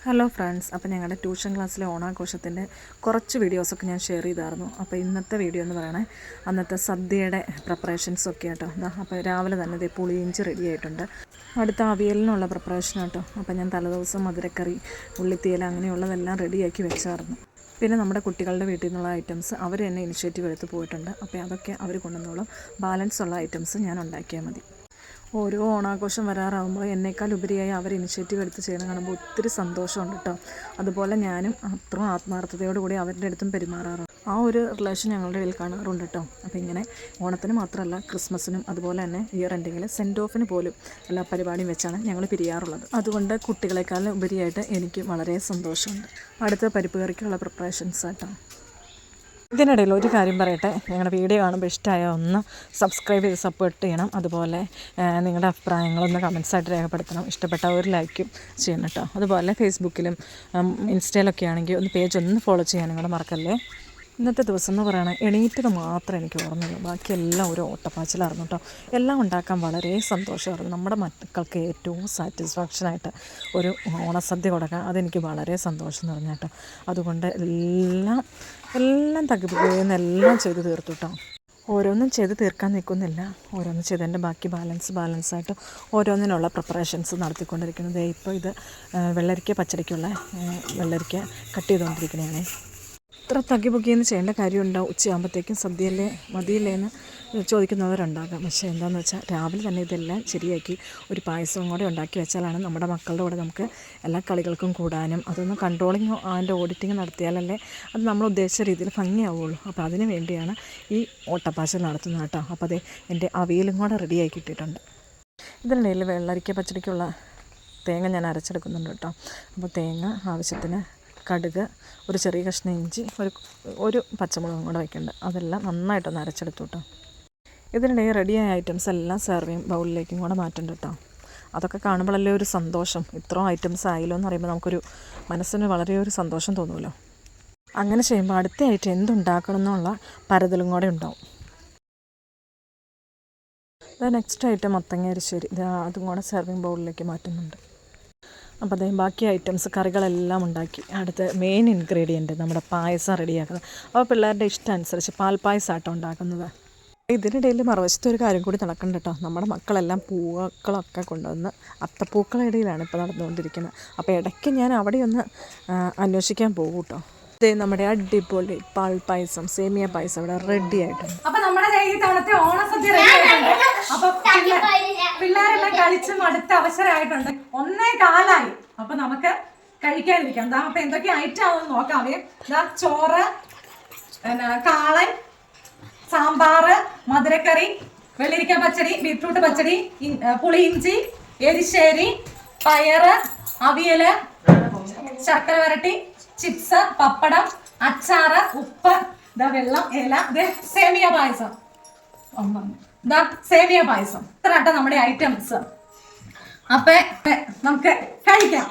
Hello friends, അപ്പോൾ ഞങ്ങളുടെ tuition ക്ലാസ്സിലെ ഓണാഘോഷത്തിൻ്റെ കുറച്ച് വീഡിയോസൊക്കെ ഞാൻ ഷെയർ ചെയ്തായിരുന്നു. അപ്പോൾ ഇന്നത്തെ വീഡിയോ എന്ന് പറയണേ അന്നത്തെ സദ്യയുടെ പ്രിപ്പറേഷൻസൊക്കെ കേട്ടോ. അപ്പോൾ രാവിലെ തന്നെ ഇതേ പുളിയിഞ്ചി റെഡി ആയിട്ടുണ്ട്. അടുത്ത അവിയലിനുള്ള പ്രിപ്പറേഷൻ കേട്ടോ. അപ്പോൾ ഞാൻ തലേദിവസം മധുരക്കറി, ഉള്ളിത്തീയല അങ്ങനെയുള്ളതെല്ലാം റെഡിയാക്കി വെച്ചായിരുന്നു. പിന്നെ നമ്മുടെ കുട്ടികളുടെ വീട്ടിൽ നിന്നുള്ള ഐറ്റംസ് അവർ തന്നെ ഇനിഷ്യേറ്റീവ് എടുത്ത് പോയിട്ടുണ്ട്. അപ്പോൾ അതൊക്കെ അവർ കൊണ്ടുവന്നോളും. ബാലൻസ് ഉള്ള ഐറ്റംസ് ഞാൻ ഉണ്ടാക്കിയാൽ മതി. ഓരോ ഓണാഘോഷം വരാറാകുമ്പോൾ എന്നേക്കാൾ ഉപരിയായി അവർ ഇനിഷ്യേറ്റീവ് എടുത്ത് ചെയ്യണം കാണുമ്പോൾ ഒത്തിരി സന്തോഷമുണ്ട് കേട്ടോ. അതുപോലെ ഞാനും അത്രയും ആത്മാർത്ഥതയോടുകൂടി അവരുടെ അടുത്തും പെരുമാറാറുണ്ട്. ആ ഒരു റിലേഷൻ ഞങ്ങളുടെ ഇടയിൽ കാണാറുണ്ട് കേട്ടോ. അപ്പോൾ ഇങ്ങനെ ഓണത്തിന് മാത്രമല്ല ക്രിസ്മസിനും അതുപോലെ തന്നെ ഇയർ എൻഡിങ്ങിൽ സെൻഡ് ഓഫിന് പോലും എല്ലാ പരിപാടിയും വെച്ചാണ് ഞങ്ങൾ പിരിയാറുള്ളത്. അതുകൊണ്ട് കുട്ടികളെക്കാളും ഉപരിയായിട്ട് എനിക്ക് വളരെ സന്തോഷമുണ്ട്. അടുത്ത പരിപ്പ് കറിക്കുള്ള പ്രിപ്പറേഷൻസ് കേട്ടോ. ഇതിനിടയിൽ ഒരു കാര്യം പറയട്ടെ, ഞങ്ങളുടെ വീഡിയോ കാണുമ്പോൾ ഇഷ്ടമായ ഒന്ന് സബ്സ്ക്രൈബ് ചെയ്ത് സപ്പോർട്ട് ചെയ്യണം. അതുപോലെ നിങ്ങളുടെ അഭിപ്രായങ്ങളൊന്ന് കമൻസായിട്ട് രേഖപ്പെടുത്തണം. ഇഷ്ടപ്പെട്ട ഒരു ലൈക്കും ചെയ്യണം കേട്ടോ. അതുപോലെ ഫേസ്ബുക്കിലും ഇൻസ്റ്റയിലൊക്കെ ആണെങ്കിൽ ഒന്ന് പേജ് ഒന്ന് ഫോളോ ചെയ്യാനും കൂടെ മറക്കല്ലേ. ഇന്നത്തെ ദിവസം എന്ന് പറയുന്നത് എണീറ്റത് മാത്രമേ എനിക്ക് ഓർമ്മയുള്ളൂ. ബാക്കിയെല്ലാം ഒരു ഓട്ടപ്പാച്ചിലായിരുന്നു കേട്ടോ. എല്ലാം ഉണ്ടാക്കാൻ വളരെ സന്തോഷമായിരുന്നു. നമ്മുടെ മക്കൾക്ക് ഏറ്റവും സാറ്റിസ്ഫാക്ഷനായിട്ട് ഒരു ഓണസദ്യ കൊടുക്കാൻ അതെനിക്ക് വളരെ സന്തോഷം നിറഞ്ഞ കേട്ടോ. അതുകൊണ്ട് എല്ലാം തകിപ്പുകയെന്നെല്ലാം ചെയ്ത് തീർത്തു കേട്ടോ. ഓരോന്നും ചെയ്ത് തീർക്കാൻ നിൽക്കുന്നില്ല, ഓരോന്നും ചെയ്തതിൻ്റെ ബാക്കി ബാലൻസായിട്ട് ഓരോന്നിനുള്ള പ്രിപ്പറേഷൻസ് നടത്തിക്കൊണ്ടിരിക്കുന്നത്. ഇപ്പോൾ ഇത് വെള്ളരിക്ക പച്ചടിക്കുള്ള വെള്ളരിക്ക കട്ട് ചെയ്തുകൊണ്ടിരിക്കണേ. ഇത്ര തകിപുകിയെന്ന് ചെയ്യേണ്ട കാര്യമുണ്ടോ? ഉച്ചയാകുമ്പോഴത്തേക്കും സദ്യയല്ലേ മതിയില്ലേ എന്ന് ചോദിക്കുന്നവരുണ്ടാകാം. പക്ഷേ എന്താണെന്ന് വെച്ചാൽ രാവിലെ തന്നെ ഇതെല്ലാം ശരിയാക്കി ഒരു പായസവും കൂടെ ഉണ്ടാക്കി വെച്ചാലാണ് നമ്മുടെ മക്കളുടെ കൂടെ നമുക്ക് എല്ലാ കളികൾക്കും കൂടാനും അതൊന്ന് കൺട്രോളിങ് അതിൻ്റെ ഓഡിറ്റിങ് നടത്തിയാലല്ലേ അത് നമ്മൾ ഉദ്ദേശിച്ച രീതിയിൽ ഭംഗിയാവുള്ളൂ. അപ്പോൾ അതിന് വേണ്ടിയാണ് ഈ ഓട്ടപ്പാച്ചൽ നടത്തുന്നത് കേട്ടോ. അപ്പോൾ അതേ എൻ്റെ അവിയലും കൂടെ റെഡിയാക്കി കിട്ടിയിട്ടുണ്ട്. ഇതിനിടയിൽ വെള്ളരിക്ക പച്ചടിക്കുള്ള തേങ്ങ ഞാൻ അരച്ചെടുക്കുന്നുണ്ട് കേട്ടോ. അപ്പോൾ തേങ്ങ ആവശ്യത്തിന്, കടുക്, ഒരു ചെറിയ കഷ്ണം ഇഞ്ചി, ഒരു പച്ചമുളകും കൂടെ വയ്ക്കുന്നുണ്ട്. അതെല്ലാം നന്നായിട്ടൊന്ന് അരച്ചെടുത്തു കേട്ടോ. ഇതിനിടെ റെഡിയായ ഐറ്റംസ് എല്ലാം സെർവിങ് ബൗളിലേക്കും കൂടെ മാറ്റുന്നുണ്ട് കേട്ടോ. അതൊക്കെ കാണുമ്പോഴല്ലേ ഒരു സന്തോഷം. ഇത്രയും ഐറ്റംസ് ആയല്ലോ എന്ന് പറയുമ്പോൾ നമുക്കൊരു മനസ്സിന് വളരെ ഒരു സന്തോഷം തോന്നുമല്ലോ. അങ്ങനെ ചെയ്യുമ്പോൾ അടുത്ത ഐറ്റം എന്തുണ്ടാക്കണം എന്നുള്ള പരതലും കൂടെ ഉണ്ടാവും. നെക്സ്റ്റ് ഐറ്റം മത്തങ്ങ അരിശ്ശേരി, അതും കൂടെ സെർവിങ് ബൗളിലേക്ക് മാറ്റുന്നുണ്ട്. അപ്പോൾ അതേ ബാക്കി ഐറ്റംസ് കറികളെല്ലാം ഉണ്ടാക്കി. അടുത്ത മെയിൻ ഇൻഗ്രീഡിയൻറ്റ് നമ്മുടെ പായസം റെഡിയാക്കുന്നത്. അപ്പോൾ പിള്ളേരുടെ ഇഷ്ടം അനുസരിച്ച് പാൽപ്പായസമാട്ടോ ഉണ്ടാക്കുന്നത്. ഇതിനിടയിൽ മറുവശത്ത് ഒരു കാര്യം കൂടി നടക്കുന്നുണ്ട് കേട്ടോ. നമ്മുടെ മക്കളെല്ലാം പൂക്കളൊക്കെ കൊണ്ടുവന്ന് അത്തപ്പൂക്കളുടെ ഇടയിലാണ് ഇപ്പോൾ നടന്നുകൊണ്ടിരിക്കുന്നത്. അപ്പോൾ ഇടയ്ക്ക് ഞാൻ അവിടെ ഒന്ന് അന്വേഷിക്കാൻ പോകും കേട്ടോ. ഇതേ നമ്മുടെ അടിപൊളി പാൽപ്പായസം, സേമിയ പായസം ഇവിടെ റെഡി ആയിട്ടുണ്ട്. അപ്പോൾ നമ്മുടെ ഈ തവണത്തെ ഓണസദ്യ റെഡി ആയിട്ടുണ്ട്. അപ്പോൾ പിള്ളേരെല്ലാം കളിച്ചും അടുത്ത അവസരമായിട്ടുണ്ട്. 1:15. അപ്പോൾ നമുക്ക് കഴിക്കാതിരിക്കാം. അപ്പോൾ എന്തൊക്കെ ഐറ്റം ആവുമെന്ന് നോക്കാവേ. ചോറ്, കാളൻ, സാമ്പാർ, മധുരക്കറി, വെള്ളരിക്ക പച്ചടി, ബീട്രൂട്ട് പച്ചടി, പുളിയിഞ്ചി, എരിശ്ശേരി, പയറ്, അവിയല്, ശർക്കര വരട്ടി, ചിപ്സ്, പപ്പടം, അച്ചാറ്, ഉപ്പ്, വെള്ളം, ഇല, സേമിയ പായസം. സേമിയ പായസം. ഇത്ര നമ്മുടെ ഐറ്റംസ്. അപ്പൊ നമുക്ക് കഴിക്കാം.